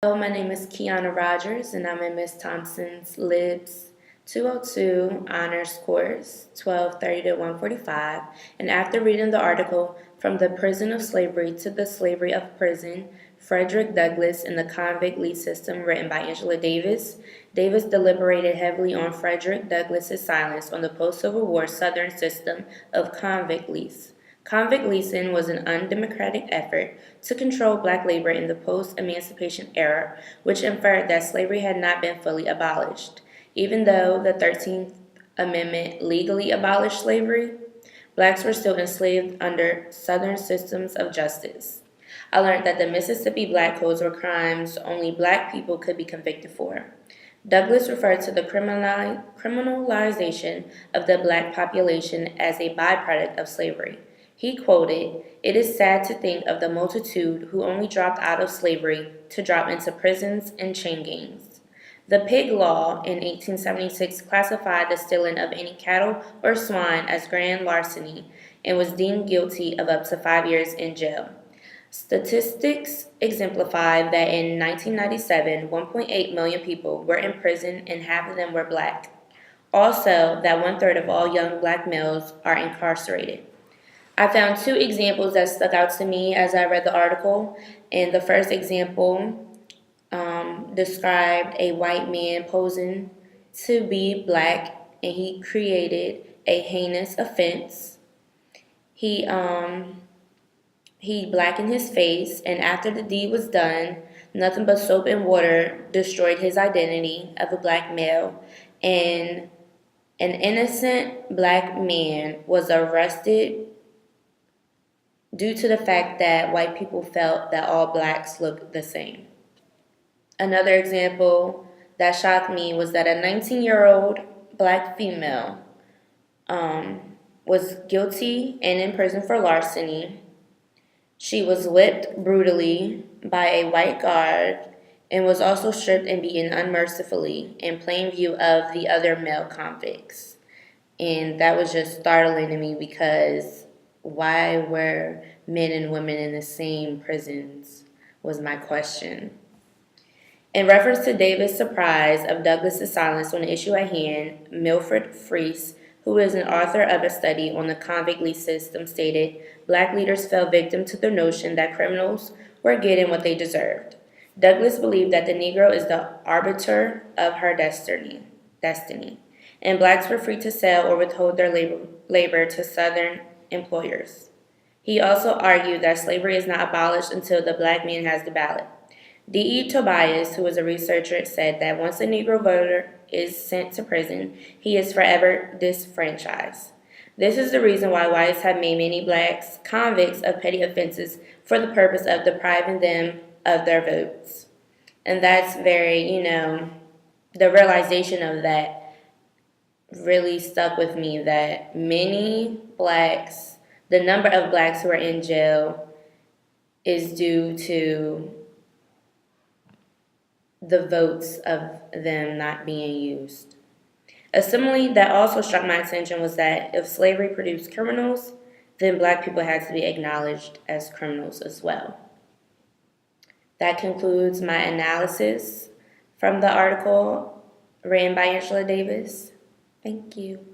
Hello, my name is Keonia Rodgers, and I'm in Miss Thompson's LIBS 202 Honors Course 1230 to 145. And after reading the article, From the Prison of Slavery to the Slavery of Prison, Frederick Douglass in the Convict Lease System, written by Angela Davis, Davis deliberated heavily on Frederick Douglass's silence on the post-Civil War Southern system of convict lease. Convict leasing was an undemocratic effort to control black labor in the post-emancipation era, which inferred that slavery had not been fully abolished. Even though the 13th Amendment legally abolished slavery, blacks were still enslaved under Southern systems of justice. I learned that the Mississippi Black Codes were crimes only black people could be convicted for. Douglass referred to the criminalization of the black population as a byproduct of slavery. He quoted, "It is sad to think of the multitude who only dropped out of slavery to drop into prisons and chain gangs." The Pig Law in 1876 classified the stealing of any cattle or swine as grand larceny and was deemed guilty of up to 5 years in jail. Statistics exemplify that in 1997, 1.8 million people were in prison and half of them were black. Also, that 1/3 of all young black males are incarcerated. I found two examples that stuck out to me as I read the article. And the first example described a white man posing to be black, and he created a heinous offense. He blackened his face, and after the deed was done, nothing but soap and water destroyed his identity of a black male, and an innocent black man was arrested due to the fact that white people felt that all blacks looked the same. Another example that shocked me was that a 19-year-old black female was guilty and in prison for larceny. She was whipped brutally by a white guard and was also stripped and beaten unmercifully in plain view of the other male convicts. And that was just startling to me because why were men and women in the same prisons was my question. In reference to Davis' surprise of Douglass's silence on the issue at hand, Milford Fries, who is an author of a study on the convict lease system, stated, "Black leaders fell victim to the notion that criminals were getting what they deserved. Douglass believed that the Negro is the arbiter of her destiny, and blacks were free to sell or withhold their labor to Southern employers. He also argued that slavery is not abolished until the black man has the ballot. D.E. Tobias, who was a researcher, said that once a Negro voter is sent to prison, he is forever disfranchised. This is the reason why whites have made many blacks convicts of petty offenses for the purpose of depriving them of their votes." And that's very, the realization of that really stuck with me, that many blacks, the number of blacks who are in jail is due to the votes of them not being used. A simile that also struck my attention was that if slavery produced criminals, then black people had to be acknowledged as criminals as well. That concludes my analysis from the article written by Angela Davis. Thank you.